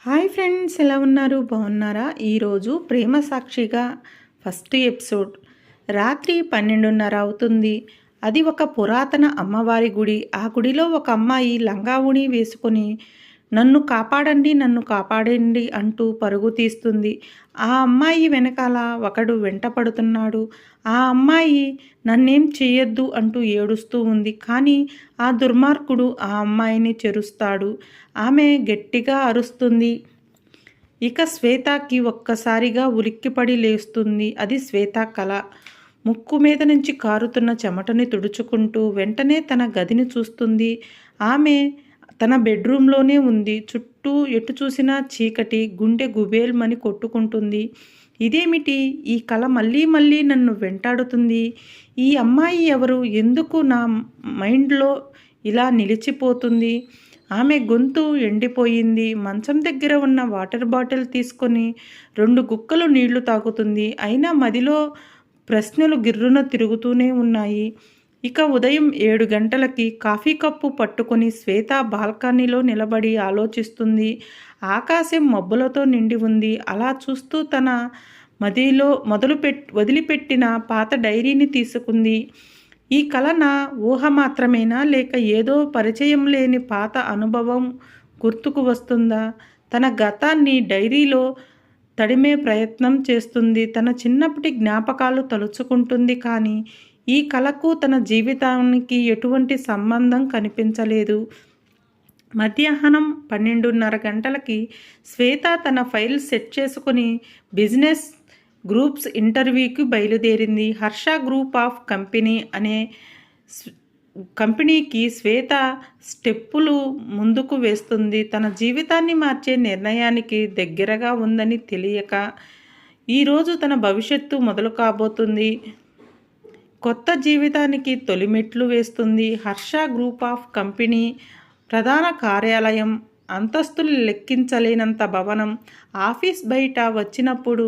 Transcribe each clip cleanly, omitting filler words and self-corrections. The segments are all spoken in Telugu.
హాయ్ ఫ్రెండ్స్, ఎలా ఉన్నారు? బాగున్నారా? ఈరోజు ప్రేమ సాక్షిగా ఫస్ట్ ఎపిసోడ్. రాత్రి 12:30 అవుతుంది. అది ఒక పురాతన అమ్మవారి గుడి. ఆ గుడిలో ఒక అమ్మాయి లంగావుణి వేసుకొని నన్ను కాపాడండి, నన్ను కాపాడండి అంటూ పరుగు తీస్తుంది. ఆ అమ్మాయి వెనకాల ఒకడు వెంట పడుతున్నాడు. ఆ అమ్మాయి నన్నేం చెయ్యొద్దు అంటూ ఏడుస్తూ ఉంది. కానీ ఆ దుర్మార్గుడు ఆ అమ్మాయిని చెరుస్తాడు. ఆమె గట్టిగా అరుస్తుంది. ఇక శ్వేతకి ఒక్కసారిగా ఉలిక్కిపడి లేస్తుంది. అది శ్వేత కల. ముక్కు మీద నుంచి కారుతున్న చెమటని తుడుచుకుంటూ వెంటనే తన గదిని చూస్తుంది. ఆమె తన బెడ్రూమ్లోనే ఉంది. చుట్టూ ఎటు చూసినా చీకటి. గుండె గుబేల్మని కొట్టుకుంటుంది. ఇదేమిటి? ఈ కల మళ్ళీ మళ్ళీ నన్ను వెంటాడుతుంది. ఈ అమ్మాయి ఎవరు? ఎందుకు నా మైండ్లో ఇలా నిలిచిపోతుంది? ఆమె గొంతు ఎండిపోయింది. మంచం దగ్గర ఉన్న వాటర్ బాటిల్ తీసుకొని 2 గుక్కలు నీళ్లు తాగుతుంది. అయినా మదిలో ప్రశ్నలు గిర్రున తిరుగుతూనే ఉన్నాయి. ఇక ఉదయం 7 గంటలకి కాఫీ కప్పు పట్టుకొని శ్వేత బాల్కనీలో నిలబడి ఆలోచిస్తుంది. ఆకాశం మబ్బులతో నిండి ఉంది. అలా చూస్తూ తన మదిలో వదిలిపెట్టిన పాత డైరీని తీసుకుంది. ఈ కల నా ఊహ మాత్రమేనా, లేక ఏదో పరిచయం లేని పాత అనుభవం గుర్తుకు వస్తుందా? తన గతాన్ని డైరీలో తడిమే ప్రయత్నం చేస్తుంది. తన చిన్నప్పటి జ్ఞాపకాలు తలుచుకుంటుంది. కానీ ఈ కళకు తన జీవితానికి ఎటువంటి సంబంధం కనిపించలేదు. మధ్యాహ్నం 12:30 గంటలకి శ్వేత తన ఫైల్ సెట్ చేసుకుని బిజినెస్ గ్రూప్స్ ఇంటర్వ్యూకి బయలుదేరింది. హర్ష గ్రూప్ ఆఫ్ కంపెనీ అనే కంపెనీకి శ్వేత స్టెప్పులు ముందుకు వేస్తుంది. తన జీవితాన్ని మార్చే నిర్ణయానికి దగ్గరగా ఉందని తెలియక ఈరోజు తన భవిష్యత్తు మొదలు కాబోతుంది. కొత్త జీవితానికి తొలిమెట్లు వేస్తుంది. హర్ష గ్రూప్ ఆఫ్ కంపెనీ ప్రధాన కార్యాలయం, అంతస్తులు లెక్కించలేనంత భవనం. ఆఫీస్ బయట వచ్చినప్పుడు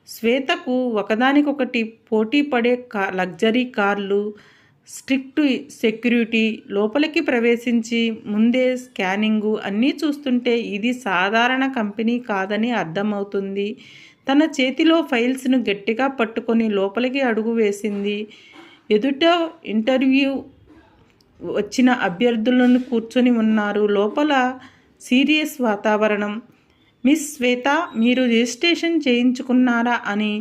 శ్వేతకు ఒకదానికొకటి పోటీ పడే లగ్జరీ కార్లు, స్ట్రిక్ట్ సెక్యూరిటీ, లోపలికి ప్రవేశించి ముందే స్కానింగు అన్నీ చూస్తుంటే ఇది సాధారణ కంపెనీ కాదని అర్థమవుతుంది. తన చేతిలో ఫైల్స్ను గట్టిగా పట్టుకొని లోపలికి అడుగు వేసింది. ఎదుట ఇంటర్వ్యూ వచ్చిన అభ్యర్థులను కూర్చొని ఉన్నారు. లోపల సీరియస్ వాతావరణం. మిస్ శ్వేత, మీరు రిజిస్ట్రేషన్ చేయించుకున్నారా అని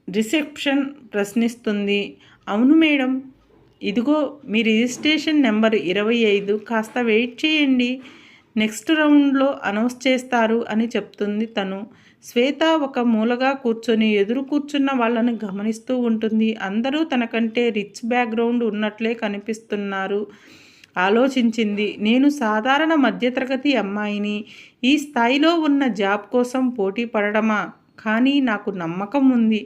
రిసెప్షన్ ప్రశ్నిస్తుంది. అవును మేడం, ఇదిగో మీ రిజిస్ట్రేషన్ నెంబర్ 25. కాస్త వెయిట్ చేయండి, నెక్స్ట్ రౌండ్లో అనౌన్స్ చేస్తారు అని చెప్తుంది తను. శ్వేత ఒక మూలగా కూర్చొని ఎదురు కూర్చున్న వాళ్ళని గమనిస్తూ ఉంటుంది. అందరూ తనకంటే రిచ్ బ్యాక్గ్రౌండ్ ఉన్నట్లే కనిపిస్తున్నారు. ఆలోచించింది. నేను సాధారణ మధ్యతరగతి అమ్మాయిని. ఈ స్థాయిలో ఉన్న జాబ్ కోసం పోటీ పడడమా? కానీ నాకు నమ్మకం ఉంది.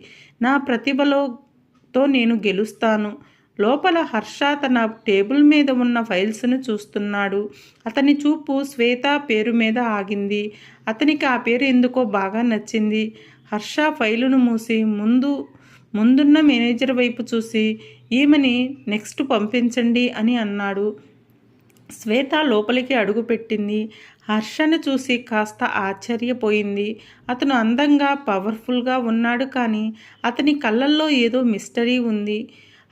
నా ప్రతిభతో నేను గెలుస్తాను. లోపల హర్ష తన టేబుల్ మీద ఉన్న ఫైల్స్ను చూస్తున్నాడు. అతని చూపు శ్వేత పేరు మీద ఆగింది. అతనికి ఆ పేరు ఎందుకో బాగా నచ్చింది. హర్ష ఫైలును మూసి ముందున్న మేనేజర్ వైపు చూసి ఈమెని నెక్స్ట్ పంపించండి అని అన్నాడు. శ్వేత లోపలికి అడుగుపెట్టింది. హర్షను చూసి కాస్త ఆశ్చర్యపోయింది. అతను అందంగా పవర్ఫుల్గా ఉన్నాడు. కానీ అతని కళ్ళల్లో ఏదో మిస్టరీ ఉంది.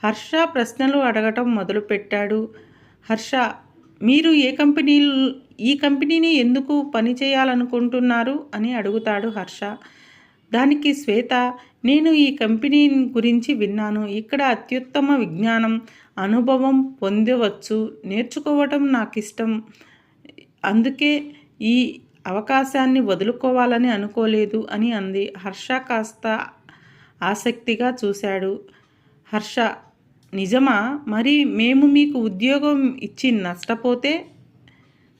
హర్ష ప్రశ్నలు అడగటం మొదలుపెట్టాడు. హర్ష, మీరు ఈ కంపెనీని ఎందుకు పని చేయాలనుకుంటున్నారు అని అడుగుతాడు హర్ష. దానికి శ్వేత, నేను ఈ కంపెనీ గురించి విన్నాను. ఇక్కడ అత్యుత్తమ విజ్ఞానం, అనుభవం పొందవచ్చు. నేర్చుకోవటం నాకు ఇష్టం. అందుకే ఈ అవకాశాన్ని వదులుకోవాలని అనుకోలేదు అని అంది. హర్ష కాస్త ఆసక్తిగా చూశాడు. హర్ష, నిజమా? మరి మేము మీకు ఉద్యోగం ఇచ్చి నష్టపోతే?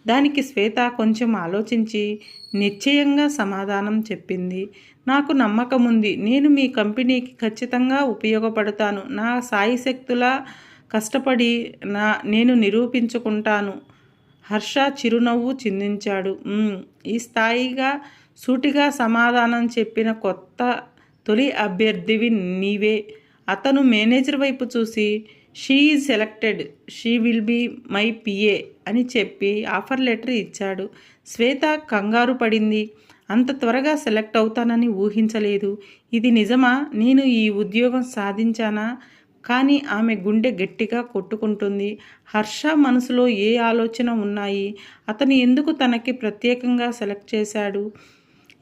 దానికి శ్వేత కొంచెం ఆలోచించి నిశ్చయంగా సమాధానం చెప్పింది. నాకు నమ్మకం ఉంది. నేను మీ కంపెనీకి ఖచ్చితంగా ఉపయోగపడతాను. నా సాయశక్తులా కష్టపడి నేను నిరూపించుకుంటాను. హర్ష చిరునవ్వు చిందించాడు. ఈ స్థాయిగా సూటిగా సమాధానం చెప్పిన తొలి అభ్యర్థివి నీవే. అతను మేనేజర్ వైపు చూసి she is selected, she will be my PA అని చెప్పి ఆఫర్ లెటర్ ఇచ్చాడు. శ్వేత కంగారు పడింది. అంత త్వరగా సెలెక్ట్ అవుతానని ఊహించలేదు. ఇది నిజమా? నేను ఈ ఉద్యోగం సాధించానా? కానీ ఆమె గుండె గట్టిగా కొట్టుకుంటుంది. హర్ష మనసులో ఏ ఆలోచన ఉన్నాయి? అతను ఎందుకు తనకి ప్రత్యేకంగా సెలెక్ట్ చేశాడు?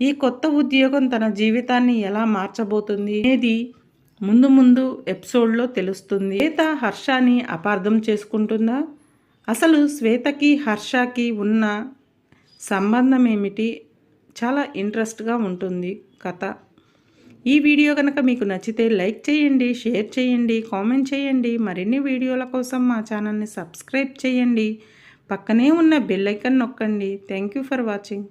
ఈ కొత్త ఉద్యోగం తన జీవితాన్ని ఎలా మార్చబోతుంది అనేది ముందు ముందు ఎపిసోడ్లో తెలుస్తుంది. శ్వేత హర్షని అపార్థం చేసుకుంటుందా? అసలు శ్వేతకి హర్షకి ఉన్న సంబంధం ఏమిటి? చాలా ఇంట్రెస్ట్గా ఉంటుంది కథ. ఈ వీడియో కనుక మీకు నచ్చితే లైక్ చేయండి, షేర్ చేయండి, కామెంట్ చేయండి. మరిన్ని వీడియోల కోసం మా ఛానల్ని సబ్స్క్రైబ్ చేయండి. పక్కనే ఉన్న బెల్ ఐకాన్ నొక్కండి. Thank you for watching.